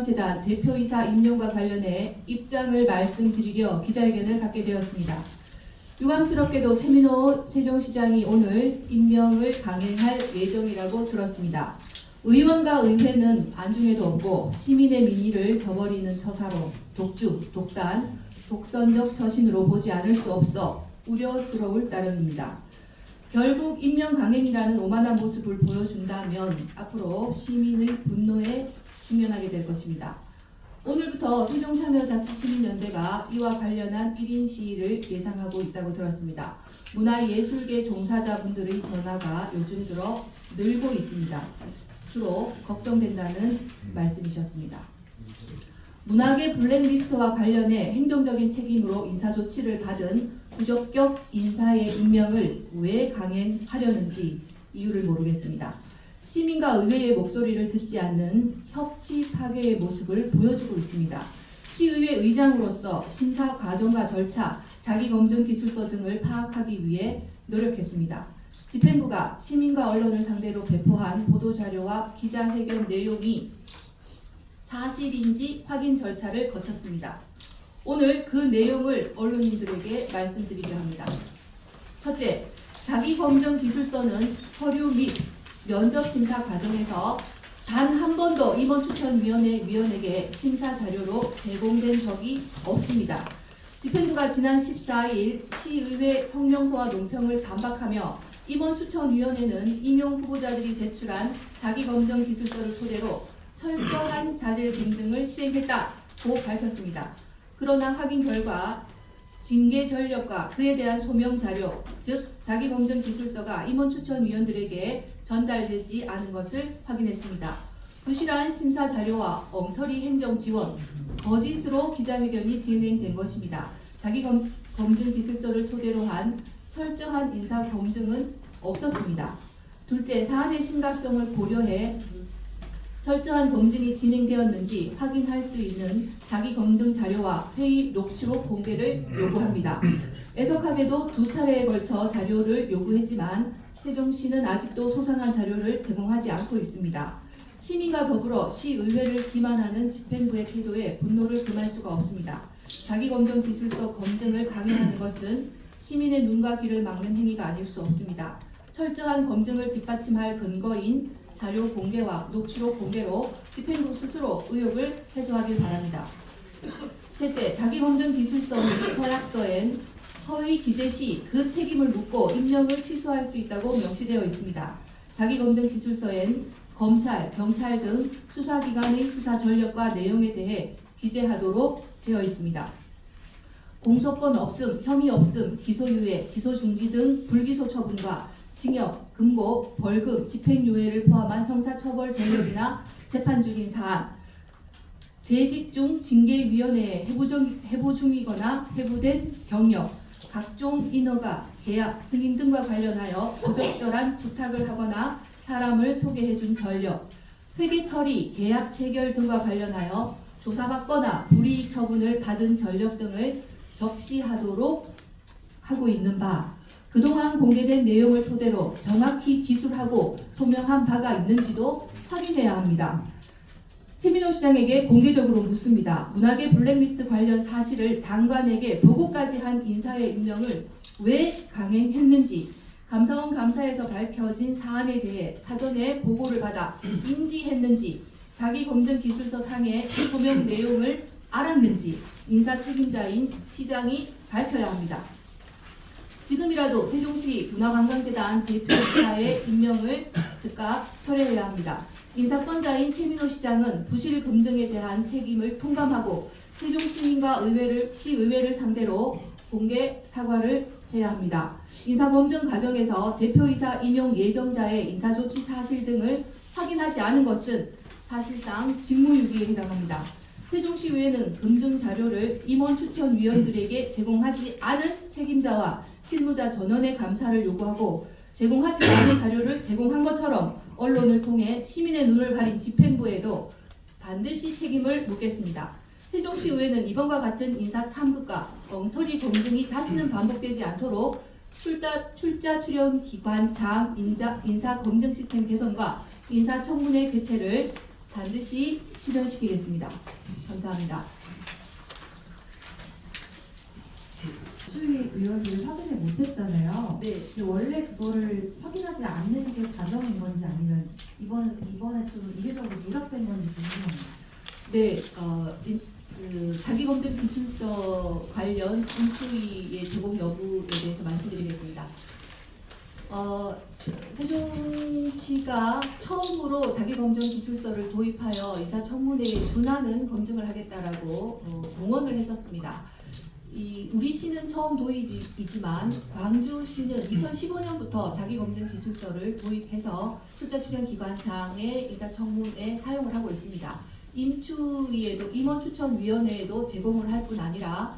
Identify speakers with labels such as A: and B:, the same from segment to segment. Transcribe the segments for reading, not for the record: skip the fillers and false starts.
A: 재단 대표이사 임명과 관련해 입장을 말씀드리려 기자회견을 갖게 되었습니다. 유감스럽게도 최민호 세종시장이 오늘 임명을 강행할 예정이라고 들었습니다. 의원과 의회는 안중에도 없고 시민의 민의를 저버리는 처사로 독주, 독단, 독선적 처신으로 보지 않을 수 없어 우려스러울 따름입니다. 결국 임명 강행이라는 오만한 모습을 보여준다면 앞으로 시민의 분노에 직면하게 될 것입니다. 오늘부터 세종참여자치시민연대가 이와 관련한 1인 시위를 예상하고 있다고 들었습니다. 문화예술계 종사자분들의 전화가 요즘 들어 늘고 있습니다. 주로 걱정된다는 말씀이셨습니다. 문화계 블랙리스트와 관련해 행정적인 책임으로 인사조치를 받은 부적격 인사의 임명을 왜 강행하려는지 이유를 모르겠습니다. 시민과 의회의 목소리를 듣지 않는 협치 파괴의 모습을 보여주고 있습니다. 시의회 의장으로서 심사 과정과 절차, 자기검증 기술서 등을 파악하기 위해 노력했습니다. 집행부가 시민과 언론을 상대로 배포한 보도자료와 기자회견 내용이 사실인지 확인 절차를 거쳤습니다. 오늘 그 내용을 언론인들에게 말씀드리려 합니다. 첫째, 자기검증 기술서는 서류 및 면접 심사 과정에서 단 한 번도 임원추천위원회 위원에게 심사 자료로 제공된 적이 없습니다. 집행부가 지난 14일 시의회 성명서와 논평을 반박하며 임원추천위원회는 임용 후보자들이 제출한 자기검증 기술서를 토대로 철저한 자질 검증을 시행했다고 밝혔습니다. 그러나 확인 결과 징계 전력과 그에 대한 소명 자료, 즉 자기검증 기술서가 임원추천위원들에게 전달되지 않은 것을 확인했습니다. 부실한 심사 자료와 엉터리 행정 지원, 거짓으로 기자회견이 진행된 것입니다. 자기검증 기술서를 토대로 한 철저한 인사 검증은 없었습니다. 둘째, 사안의 심각성을 고려해 철저한 검증이 진행되었는지 확인할 수 있는 자기검증 자료와 회의 녹취록 공개를 요구합니다. 애석하게도 2차례에 걸쳐 자료를 요구했지만 세종시는 아직도 소상한 자료를 제공하지 않고 있습니다. 시민과 더불어 시의회를 기만하는 집행부의 태도에 분노를 금할 수가 없습니다. 자기검증 기술서 검증을 강행하는 것은 시민의 눈과 귀를 막는 행위가 아닐 수 없습니다. 철저한 검증을 뒷받침할 근거인 자료 공개와 녹취록 공개로 집행부 스스로 의혹을 해소하길 바랍니다. 셋째, 자기검증 기술서 및 서약서엔 허위 기재 시 그 책임을 묻고 임명을 취소할 수 있다고 명시되어 있습니다. 자기검증 기술서엔 검찰, 경찰 등 수사기관의 수사 전력과 내용에 대해 기재하도록 되어 있습니다. 공소권 없음, 혐의 없음, 기소유예, 기소중지 등 불기소 처분과 징역, 금고, 벌금, 집행유예를 포함한 형사처벌 전력이나 재판 중인 사안, 재직 중 징계위원회에 해부 중이거나 해부된 경력, 각종 인허가, 계약, 승인 등과 관련하여 부적절한 부탁을 하거나 사람을 소개해준 전력, 회계 처리, 계약 체결 등과 관련하여 조사받거나 불이익 처분을 받은 전력 등을 적시하도록 하고 있는 바, 그동안 공개된 내용을 토대로 정확히 기술하고 소명한 바가 있는지도 확인해야 합니다. 최민호 시장에게 공개적으로 묻습니다. 문화계 블랙리스트 관련 사실을 장관에게 보고까지 한 인사의 임명을 왜 강행했는지, 감사원 감사에서 밝혀진 사안에 대해 사전에 보고를 받아 인지했는지, 자기검증 기술서 상의 소명 내용을 알았는지 인사 책임자인 시장이 밝혀야 합니다. 지금이라도 세종시 문화관광재단 대표이사의 임명을 즉각 철회해야 합니다. 인사권자인 최민호 시장은 부실 검증에 대한 책임을 통감하고 세종시민과 시의회를 상대로 공개 사과를 해야 합니다. 인사검증 과정에서 대표이사 임용 예정자의 인사조치 사실 등을 확인하지 않은 것은 사실상 직무유기에 해당합니다. 세종시의회는 검증 자료를 임원추천위원들에게 제공하지 않은 책임자와 실무자 전원의 감사를 요구하고 제공하지 않은 자료를 제공한 것처럼 언론을 통해 시민의 눈을 가린 집행부에도 반드시 책임을 묻겠습니다. 세종시의회는 이번과 같은 인사 참극과 엉터리 검증이 다시는 반복되지 않도록 출자 출연 기관 장 인사 검증 시스템 개선과 인사청문회 개최를 반드시 실현시키겠습니다. 감사합니다.
B: 주의위원회를 확인을 못했잖아요.
A: 네.
B: 근데 원래 그거를 확인하지 않는 게 과정인 건지 아니면 이번에 좀 이례적으로 누락된 건지 궁금합니다.
A: 네, 자기검증 기술서 관련 인추위의 제공 여부에 대해서 말씀드리겠습니다. 세종시가 처음으로 자기검증 기술서를 도입하여 인사청문회에 준하는 검증을 하겠다라고 공언을 했었습니다. 우리 시는 처음 도입이지만 광주시는 2015년부터 자기검증 기술서를 도입해서 출자 출연 기관장의 인사청문회에 사용을 하고 있습니다. 임추위에도 임원추천위원회에도 제공을 할 뿐 아니라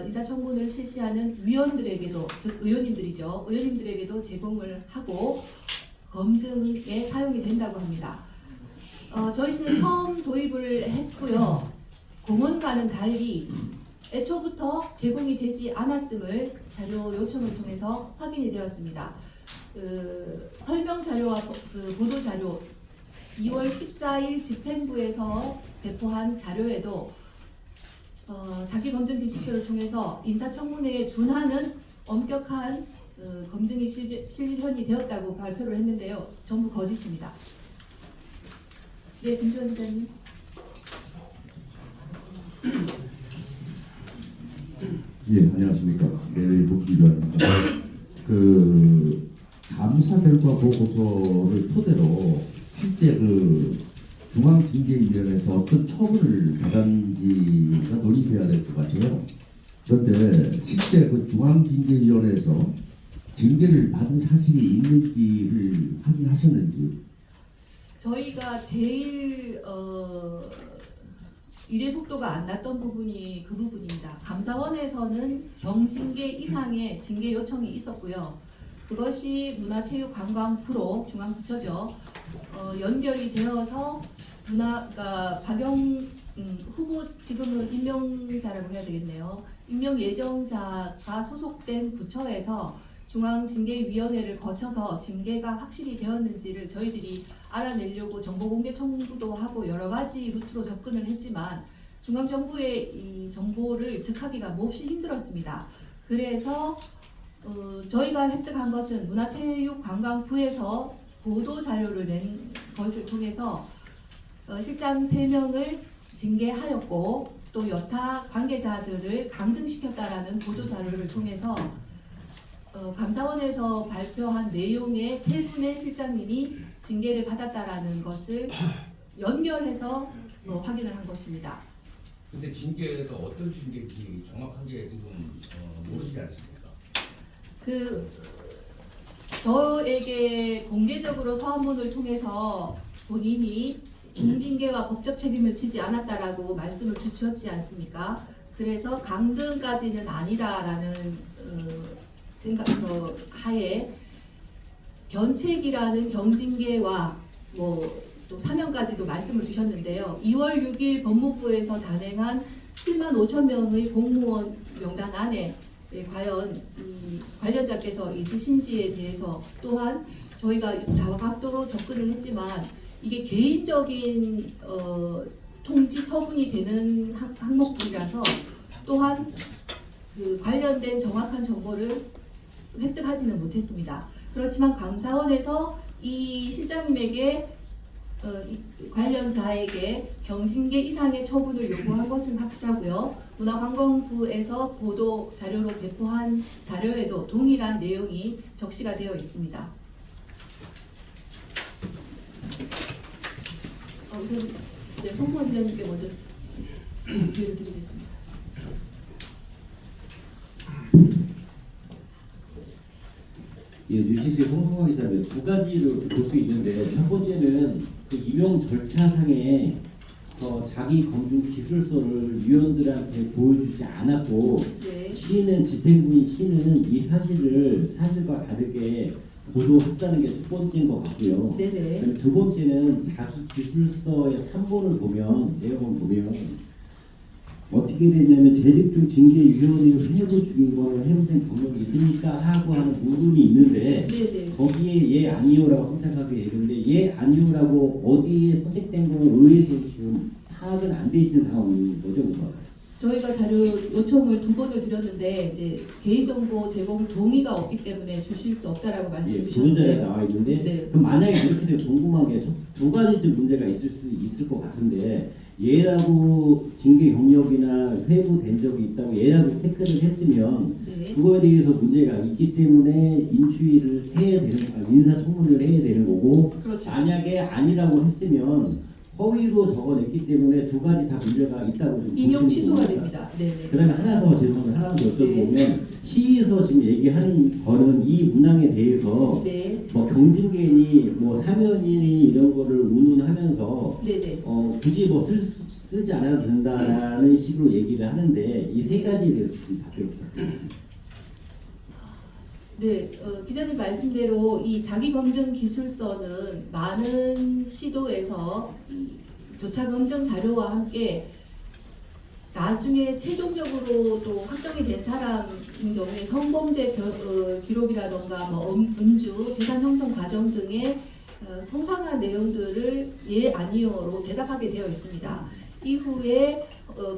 A: 인사청문회를 실시하는 위원들에게도, 즉 의원님들이죠. 의원님들에게도 제공을 하고 검증에 사용이 된다고 합니다. 저희 시는 처음 도입을 했고요. 공원과는 달리 애초부터 제공이 되지 않았음을 자료 요청을 통해서 확인이 되었습니다. 설명 자료와 보도 자료 2월 14일 집행부에서 배포한 자료에도 자기검증 기술서를 통해서 인사청문회에 준하는 엄격한 검증이 실현이 되었다고 발표를 했는데요. 전부 거짓입니다. 네, 김주환 기자님.
C: 예, 안녕하십니까. 내일부 김주환입니다. 감사 결과 보고서를 토대로 실제 중앙징계위원회에서 어떤 처분을 받았는지가 논의돼야 될 것 같아요. 그런데 실제 중앙징계위원회에서 징계를 받은 사실이 있는지를 확인하셨는지?
A: 저희가 제일 일의 속도가 안 났던 부분이 그 부분입니다. 감사원에서는 경징계 이상의 징계 요청이 있었고요. 그것이 문화체육관광부로 중앙부처죠. 연결이 되어서 박영 후보 지금은 임명자라고 해야 되겠네요. 임명 예정자가 소속된 부처에서 중앙징계위원회를 거쳐서 징계가 확실히 되었는지를 저희들이 알아내려고 정보공개 청구도 하고 여러 가지 루트로 접근을 했지만 중앙정부의 이 정보를 득하기가 몹시 힘들었습니다. 그래서 저희가 획득한 것은 문화체육관광부에서 보도 자료를 낸 것을 통해서 실장 3명을 징계하였고 또 여타 관계자들을 강등시켰다라는 보도 자료를 통해서 감사원에서 발표한 내용의 3분의 실장님이 징계를 받았다라는 것을 연결해서 확인을 한 것입니다.
D: 근데 징계가 어떤 징계인지 정확하게 지금 모르지 않습니까?
A: 저에게 공개적으로 서한문을 통해서 본인이 중징계와 법적 책임을 지지 않았다라고 말씀을 주셨지 않습니까? 그래서 강등까지는 아니라라는 생각 하에 견책이라는 경징계와 또 사명까지도 말씀을 주셨는데요. 2월 6일 법무부에서 단행한 7만 5천 명의 공무원 명단 안에 과연 관련자께서 있으신지에 대해서 또한 저희가 다각도로 접근을 했지만 이게 개인적인 통지 처분이 되는 항목들이라서 또한 관련된 정확한 정보를 획득하지는 못했습니다. 그렇지만 감사원에서 이 실장님에게 관련자에게 경징계 이상의 처분을 요구한 것은 확실하고요. 문화관광부에서 보도 자료로 배포한 자료에도 동일한 내용이 적시가 되어 있습니다. 우선 송수환 기자님께 먼저 기회를 드리겠습니다.
E: 예, 뉴시스의 송승환 기자입니다. 두 가지를 볼 수 있는데 첫 번째는 그 임용 절차상에 자기 검증 기술서를 위원들한테 보여주지 않았고
A: 네.
E: 시는 집행부인 시는 이 사실을 사실과 다르게 보도했다는 게 첫 번째인 것 같고요.
A: 네네.
E: 그다음에 두 번째는 자기 기술서의 3본을 보면 내용을 보면 어떻게 어떻게 되냐면 재직 중 징계위원회 회부 중이거나 회부된 경력이 있습니까? 하고 하는 물음이 있는데
A: 네네.
E: 거기에 예 아니요라고 선택하게 되는데 예 아니요라고 어디에 선택된 건 의회에서 지금 파악은 안 되시는 상황인 거죠, 우선.
A: 저희가 자료 요청을 2번을 드렸는데 이제 개인정보 제공 동의가 없기 때문에 주실 수 없다라고 말씀
E: 예, 조문자에
A: 주셨는데
E: 나와 있는데
A: 네.
E: 그럼 만약에 그렇게 되면 궁금한 게 두 가지 좀 문제가 있을 것 같은데 예라고 징계 경력이나 회부된 적이 있다고 예라고 체크를 했으면
A: 네.
E: 그거에 대해서 문제가 있기 때문에 인추위를 해야 되는 인사청문회를 해야 되는 거고
A: 그렇죠.
E: 만약에 아니라고 했으면 허위로 적어냈기 때문에 두 가지 다 문제가 있다고 좀
A: 임용
E: 보시는
A: 취소가
E: 겁니까?
A: 됩니다. 네네.
E: 그다음에 하나 더 죄송합니다. 하나 더 여쭤보면 시에서 지금 얘기하는 거는 이 문항에 대해서
A: 네.
E: 뭐 경징계니 뭐 사면이니 이런 거를 운운하면서
A: 네네.
E: 굳이 뭐 쓰지 않아도 된다라는 식으로 얘기를 하는데 이 세 가지에 대해서 좀 답변 부탁드립니다.
A: 네, 기자님 말씀대로 이 자기검증 기술서는 많은 시도에서 이 교차 검증 자료와 함께 나중에 최종적으로 또 확정이 된 사람인 경우에 성범죄 기록이라던가 뭐 음주, 재산 형성 과정 등의 소상한 내용들을 예 아니요로 대답하게 되어 있습니다. 이후에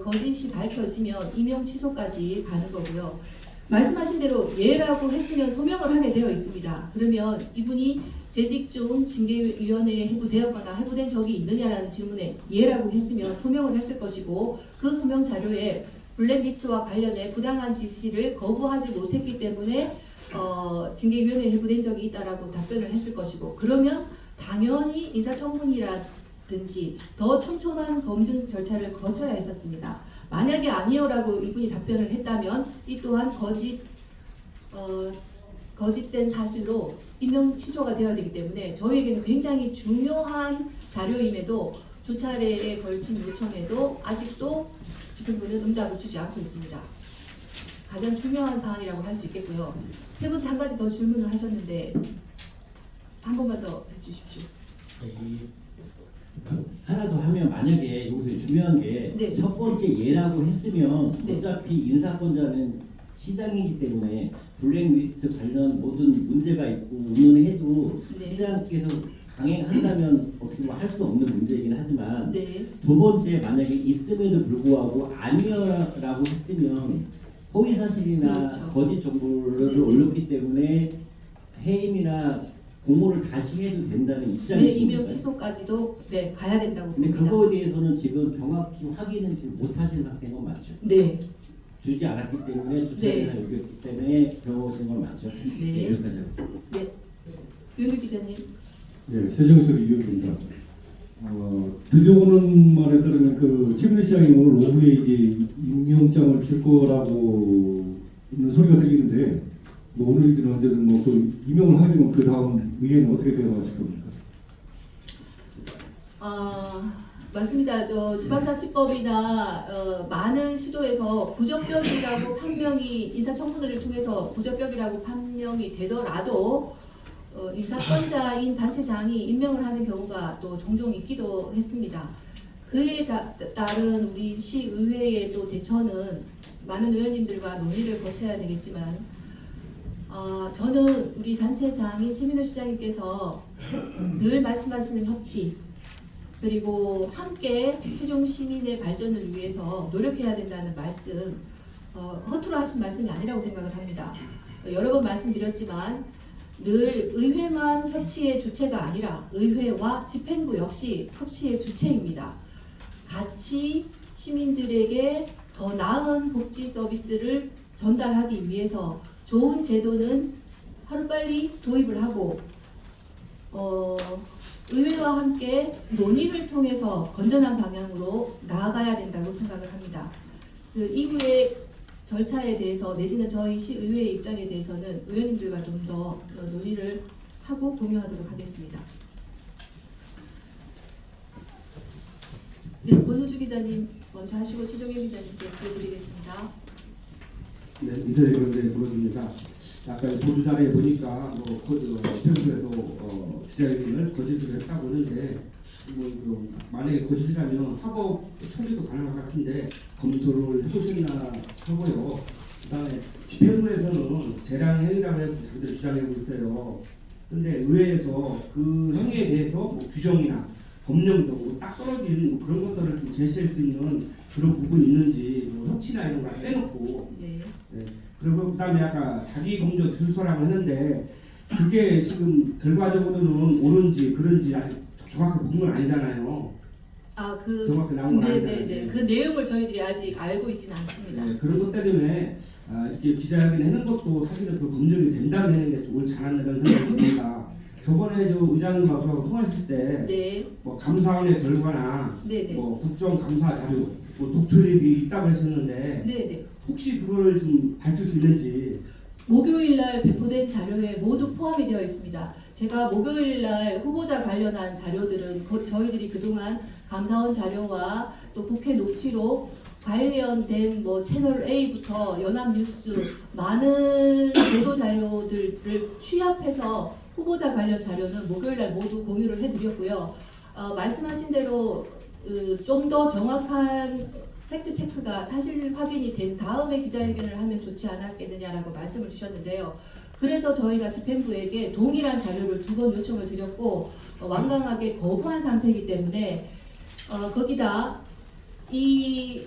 A: 거짓이 밝혀지면 임용 취소까지 가는 거고요. 말씀하신 대로 예라고 했으면 소명을 하게 되어 있습니다. 그러면 이분이 재직 중 징계위원회에 해부되었거나 해부된 적이 있느냐라는 질문에 예라고 했으면 소명을 했을 것이고 그 소명 자료에 블랙리스트와 관련해 부당한 지시를 거부하지 못했기 때문에 징계위원회에 해부된 적이 있다라고 답변을 했을 것이고 그러면 당연히 인사청문이라든지 더 촘촘한 검증 절차를 거쳐야 했었습니다. 만약에 아니요라고 이분이 답변을 했다면 이 또한 거짓된 사실로 임명 취소가 되어야 되기 때문에 저희에게는 굉장히 중요한 자료임에도 두 차례에 걸친 요청에도 아직도 집행부는 응답을 주지 않고 있습니다. 가장 중요한 사안이라고 할 수 있겠고요. 세 분 한 가지 더 질문을 하셨는데 한 번만 더 해주십시오.
E: 하나 더 하면 만약에 여기서 중요한 게
A: 네.
E: 첫 번째 예라고 했으면
A: 네.
E: 어차피 인사권자는 시장이기 때문에 블랙리스트 관련 모든 문제가 있고 운운해도
A: 네.
E: 시장께서 강행한다면 어떻게 보면 할 수 없는 문제이긴 하지만
A: 네.
E: 두 번째 만약에 있음에도 불구하고 아니요라고 했으면 허위 사실이나
A: 그렇죠.
E: 거짓 정보를
A: 네.
E: 올렸기 때문에 해임이나 공모를 다시 해도 된다는
A: 네,
E: 입장이십니까?
A: 임명 취소까지도 네 가야 된다고
E: 근데
A: 봅니다.
E: 그거에 대해서는 지금 정확히 확인은 지금 못 하신 상태인 건 맞죠?
A: 네,
E: 주지 않았기 때문에 주차를
A: 네.
E: 여겼기 때문에 들어오신 건 맞죠?
A: 네.
E: 여기까지 하고.
A: 네. 윤규 기자님.
F: 예, 세정석 의원입니다. 들려오는 말에 따르면 그 최근에 시장이 오늘 오후에 이제 임명장을 줄 거라고 있는 소리가 들리는데 뭐 오늘이든 언제든 뭐 그 임명을 하게 되면 그 다음 의회는 어떻게 되어가실 겁니까?
A: 맞습니다. 저 지방자치법이나 많은 시도에서 부적격이라고 판명이 인사청문회를 통해서 부적격이라고 판명이 되더라도 인사권자인 단체장이 임명을 하는 경우가 또 종종 있기도 했습니다. 그에 따른 우리 시의회의 또 대처는 많은 의원님들과 논의를 거쳐야 되겠지만 저는 우리 단체장인 최민호 시장님께서 늘 말씀하시는 협치 그리고 함께 세종 시민의 발전을 위해서 노력해야 된다는 말씀 허투루 하신 말씀이 아니라고 생각을 합니다. 여러 번 말씀드렸지만 늘 의회만 협치의 주체가 아니라 의회와 집행부 역시 협치의 주체입니다. 같이 시민들에게 더 나은 복지 서비스를 전달하기 위해서 좋은 제도는 하루빨리 도입을 하고 의회와 함께 논의를 통해서 건전한 방향으로 나아가야 된다고 생각을 합니다. 그 이후에 절차에 대해서 내지는 저희 시의회의 입장에 대해서는 의원님들과 좀 더 논의를 하고 공유하도록 하겠습니다. 네, 권우주 기자님 먼저 하시고 최종현 기자님께 기회드리겠습니다.
G: 네, 인사드리는데 보여줍니다. 아까 보도자료에 보니까 집행부에서 기자회견을 거짓으로 했다고 하는데 만약에 거짓이라면 사법 처리도 가능할 것 같은데 검토를 해보셨나 하고요. 그다음에 집행부에서는 재량 행위라고 해서 자기들 주장하고 있어요. 근데 의회에서 그 행위에 대해서 규정이나 법령도 딱 떨어진 그런 것들을 좀 제시할 수 있는 그런 부분이 있는지 협치나 이런 거 빼놓고
A: 네.
G: 네. 그리고 그다음에 아까 자기 검증 기술서라고 했는데 그게 지금 결과적으로는 옳은지 그런지 아직 정확하게 본 건 아니잖아요. 정확히 나온 건 아니잖아요.
A: 네네네. 그 내용을 저희들이 아직 알고 있지는 않습니다.
G: 네, 그런 것 때문에 이렇게 기자회견 하는 것도 사실은 그 검증이 된다면 하는 게 좀 옳지 않았다는 생각이 듭니다. 저번에 저 의장님 하고 통화했을 때
A: 네.
G: 감사원의 결과나
A: 네네.
G: 국정감사 자료, 독촉이 있다고 하셨는데
A: 네네.
G: 혹시 그걸 좀 밝힐 수 있는지.
A: 목요일 날 배포된 자료에 모두 포함이 되어 있습니다. 제가 목요일 날 후보자 관련한 자료들은 저희들이 그동안 감사원 자료와 또 국회 녹취록 관련된 채널 A부터 연합뉴스 많은 보도 자료들을 취합해서 후보자 관련 자료는 목요일 날 모두 공유를 해드렸고요. 말씀하신 대로 좀 더 정확한 팩트 체크가 사실 확인이 된 다음에 기자회견을 하면 좋지 않았겠느냐라고 말씀을 주셨는데요. 그래서 저희가 집행부에게 동일한 자료를 2번 요청을 드렸고 완강하게 거부한 상태이기 때문에 거기다 이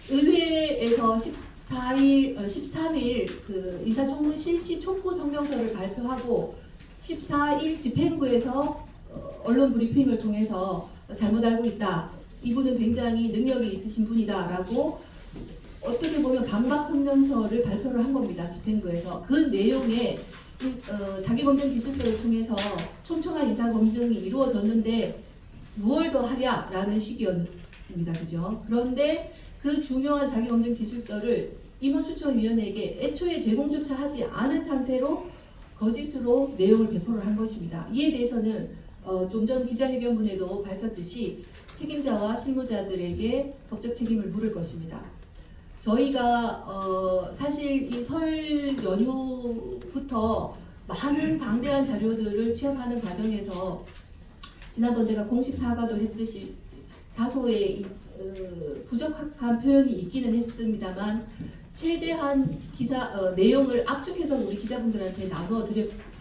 A: 의회에서 13일 그 인사청문 실시 촉구 성명서를 발표하고 14일 집행부에서 언론 브리핑을 통해서 잘못 알고 있다. 이분은 굉장히 능력이 있으신 분이다라고 어떻게 보면 반박 성명서를 발표를 한 겁니다. 집행부에서. 그 내용에 자기검증 기술서를 통해서 촘촘한 인사검증이 이루어졌는데 무얼 더 하랴라는 식이었습니다. 그죠? 그런데 그 중요한 자기검증 기술서를 임원추천위원회에게 애초에 제공조차 하지 않은 상태로 거짓으로 내용을 배포를 한 것입니다. 이에 대해서는 좀 전 기자회견문에도 밝혔듯이 책임자와 실무자들에게 법적 책임을 물을 것입니다. 저희가 사실 이 설 연휴부터 많은 방대한 자료들을 취합하는 과정에서 지난번 제가 공식 사과도 했듯이 다소의 부적합한 표현이 있기는 했습니다만 최대한 내용을 압축해서 우리 기자분들한테 나눠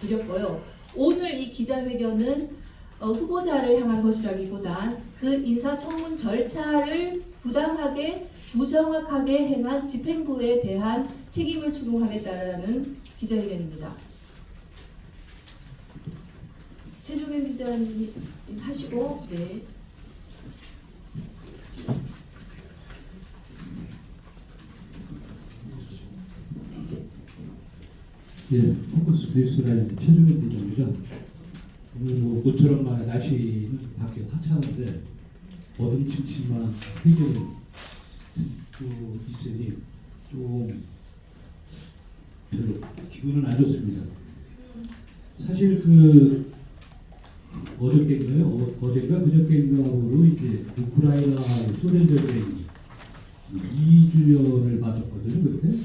A: 드렸고요. 오늘 이 기자회견은 후보자를 향한 것이라기보단 그 인사청문 절차를 부당하게 부정확하게 행한 집행부에 대한 책임을 추궁하겠다는 기자회견입니다. 최종현 기자님 하시고 네.
H: 포커스 뉴스라인 최종현 부장입니다. 오늘 모처럼 말해 날씨는 밖에 화창한데 어둠침침한 회견을 듣고 있으니 좀 별로 기분은 안 좋습니다. 사실 어젠가 그저께인가로 이제 우크라이나 소련 전쟁 2주년을 맞았거든요. 그때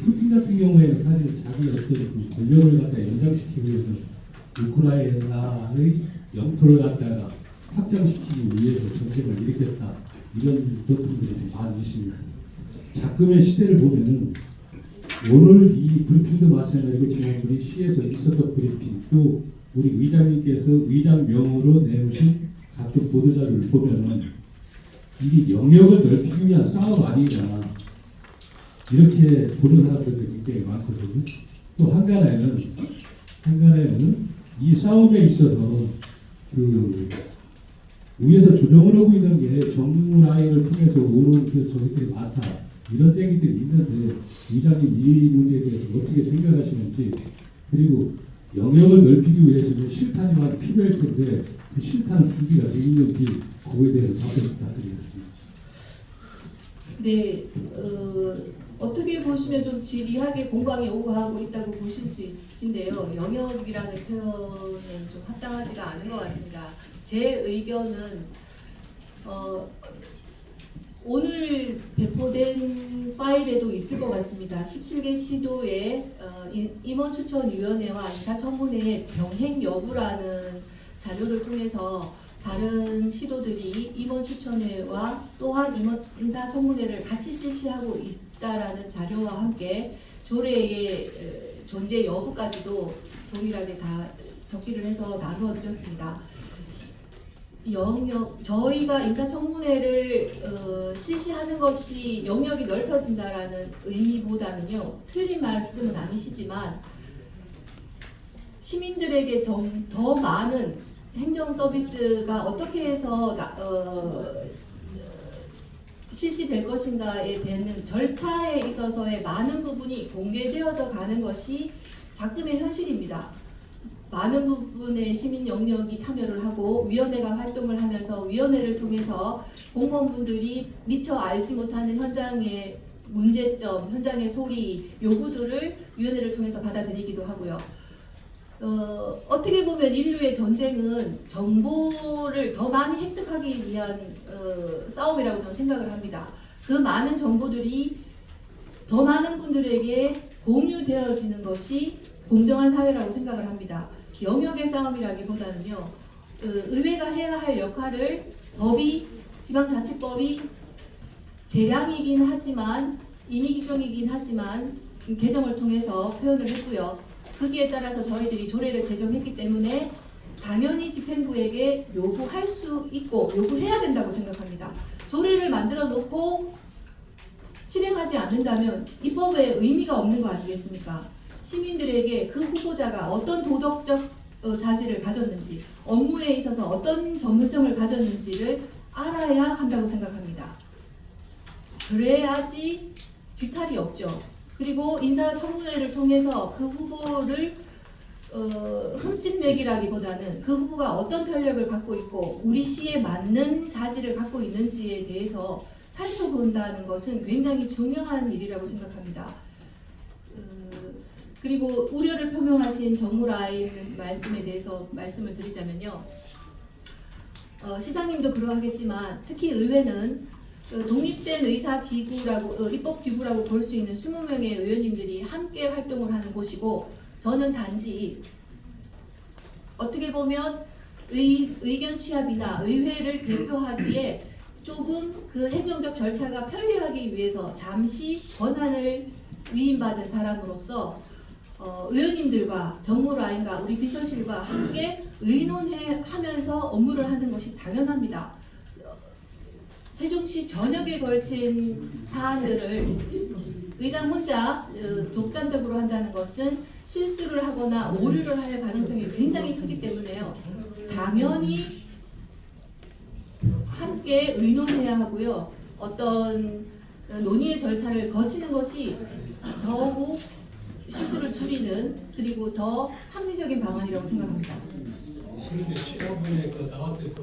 H: 푸틴 같은 경우에는 사실 자기 어떤 그 권력을 갖다 연장시키기 위해서 우크라이나의 영토를 갖다가 확장시키기 위해서 전쟁을 일으켰다. 이런 것들이 많이 있습니다. 작금의 시대를 보면은 오늘 이 브리핑도 마찬가지고 지난번에 시에서 있었던 브리핑 또 우리 의장님께서 의장명으로 내놓으신 각종 보도자료를 보면은 이게 영역을 넓히기 위한 싸움 아니냐 이렇게 보는 사람들도 굉장히 많거든요. 또 한간에는 이 싸움에 있어서 위에서 조정을 하고 있는 게 정무 라인을 통해서 오는 저것들이 많다. 이런 얘기들이 있는데 의장님 이 문제에 대해서 어떻게 생각하시는지 그리고 영역을 넓히기 위해서는 실탄이 많이 필요할 텐데 그 실탄 준비가 되어 있는지 그거에 대해서 답변 부탁드리겠습니다.
A: 네, 어떻게 보시면 좀 지리하게 공방이 오가고 있다고 보실 수 있으신데요. 영역이라는 표현은 좀 합당하지가 않은 것 같습니다. 제 의견은 오늘 배포된 파일에도 있을 것 같습니다. 17개 시도의 임원추천위원회와 인사청문회의 병행 여부라는 자료를 통해서 다른 시도들이 임원추천회와 또한 인사청문회를 같이 실시하고 있다라는 자료와 함께 조례의 존재 여부까지도 동일하게 다 적기를 해서 나누어 드렸습니다. 저희가 인사청문회를 실시하는 것이 영역이 넓혀진다라는 의미보다는요, 틀린 말씀은 아니시지만 시민들에게 더 많은 행정 서비스가 어떻게 해서 실시될 것인가에 대한 절차에 있어서의 많은 부분이 공개되어져 가는 것이 작금의 현실입니다. 많은 부분의 시민 영역이 참여를 하고 위원회가 활동을 하면서 위원회를 통해서 공무원분들이 미처 알지 못하는 현장의 문제점, 현장의 소리, 요구들을 위원회를 통해서 받아들이기도 하고요. 어떻게 보면 인류의 전쟁은 정보를 더 많이 획득하기 위한 싸움이라고 저는 생각을 합니다. 그 많은 정보들이 더 많은 분들에게 공유되어지는 것이 공정한 사회라고 생각을 합니다. 영역의 싸움이라기보다는요, 의회가 해야 할 역할을 법이, 지방자치법이 재량이긴 하지만, 임의규정이긴 하지만 개정을 통해서 표현을 했고요. 거기에 따라서 저희들이 조례를 제정했기 때문에 당연히 집행부에게 요구할 수 있고 요구해야 된다고 생각합니다. 조례를 만들어 놓고 실행하지 않는다면 입법에 의미가 없는 거 아니겠습니까? 시민들에게 그 후보자가 어떤 도덕적 자질을 가졌는지, 업무에 있어서 어떤 전문성을 가졌는지를 알아야 한다고 생각합니다. 그래야지 뒤탈이 없죠. 그리고 인사청문회를 통해서 그 후보를 흠집내기라기보다는 그 후보가 어떤 전력을 갖고 있고 우리 시에 맞는 자질을 갖고 있는지에 대해서 살펴본다는 것은 굉장히 중요한 일이라고 생각합니다. 그리고 우려를 표명하신 정무라인 말씀에 대해서 말씀을 드리자면요. 시장님도 그러하겠지만 특히 의회는 독립된 의사기구라고 입법기구라고 볼 수 있는 20명의 의원님들이 함께 활동을 하는 곳이고 저는 단지 어떻게 보면 의견 취합이나 의회를 대표하기에 조금 그 행정적 절차가 편리하기 위해서 잠시 권한을 위임받은 사람으로서 의원님들과 정무라인과 우리 비서실과 함께 의논하면서 업무를 하는 것이 당연합니다. 세종시 전역에 걸친 사안들을 의장 혼자 독단적으로 한다는 것은 실수를 하거나 오류를 할 가능성이 굉장히 크기 때문에요. 당연히 함께 의논해야 하고요. 어떤 논의의 절차를 거치는 것이 더욱 실수를 줄이는 그리고 더 합리적인 방안이라고 생각합니다.
H: 그런데 지난번에 나왔던